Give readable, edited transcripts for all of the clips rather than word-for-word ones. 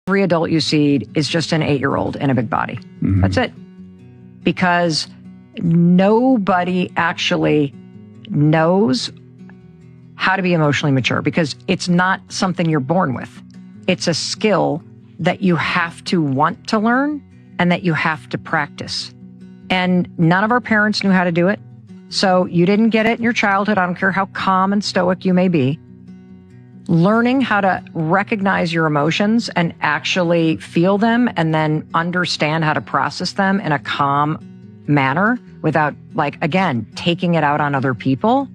every adult you see is just an 8-year-old in a big body. Mm-hmm. That's it. Because nobody actually knows how to be emotionally mature, because it's not something you're born with. It's a skill that you have to want to learn and that you have to practice. And none of our parents knew how to do it. So you didn't get it in your childhood. I don't care how calm and stoic you may be. Learning how to recognize your emotions and actually feel them and then understand how to process them in a calm manner without, like, again, taking it out on other people.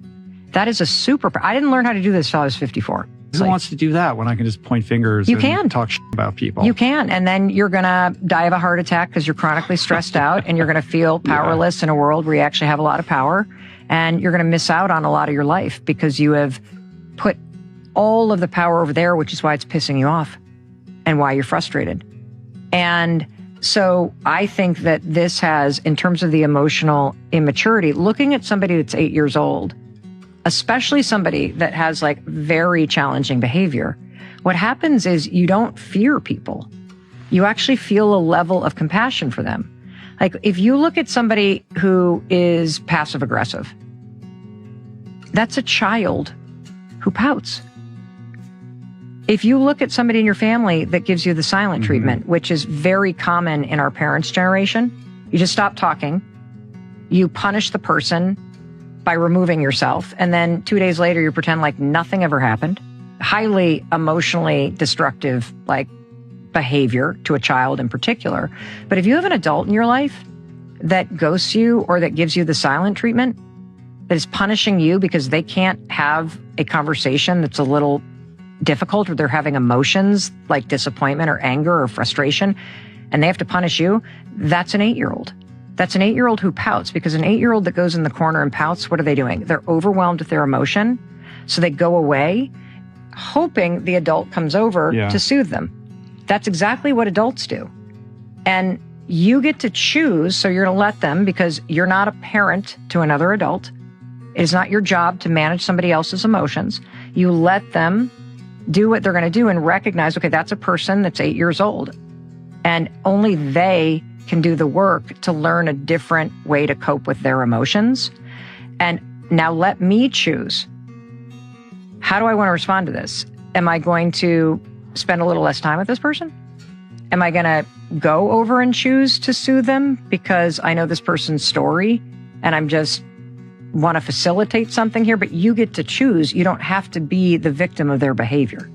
That is a superpower. I didn't learn how to do this until I was 54. Who wants to do that when I can just point fingers and talk shit about people? You can. And then you're going to die of a heart attack because you're chronically stressed out, and you're going to feel powerless in a world where you actually have a lot of power. And you're going to miss out on a lot of your life because you have put all of the power over there, which is why it's pissing you off and why you're frustrated. And so I think that this has, in terms of the emotional immaturity, looking at somebody that's 8 years old, especially somebody that has like very challenging behavior, what happens is you don't fear people. You actually feel a level of compassion for them. Like if you look at somebody who is passive aggressive, that's a child who pouts. If you look at somebody in your family that gives you the silent treatment, which is very common in our parents' generation, you just stop talking, you punish the person by removing yourself, and then 2 days later you pretend like nothing ever happened. Highly emotionally destructive, like, behavior to a child in particular. But if you have an adult in your life that ghosts you or that gives you the silent treatment, that is punishing you because they can't have a conversation that's a little difficult, or they're having emotions like disappointment or anger or frustration, and they have to punish you, that's an 8-year-old. That's an 8-year-old who pouts, because an 8-year-old that goes in the corner and pouts, what are they doing? They're overwhelmed with their emotion. So they go away, hoping the adult comes over to soothe them. That's exactly what adults do. And you get to choose, so you're going to let them, because you're not a parent to another adult. It is not your job to manage somebody else's emotions. You let them do what they're going to do and recognize, okay, that's a person that's 8 years old. And only they can do the work to learn a different way to cope with their emotions. And now let me choose. How do I want to respond to this? Am I going to spend a little less time with this person? Am I going to go over and choose to soothe them because I know this person's story and I'm just want to facilitate something here? But you get to choose. You don't have to be the victim of their behavior.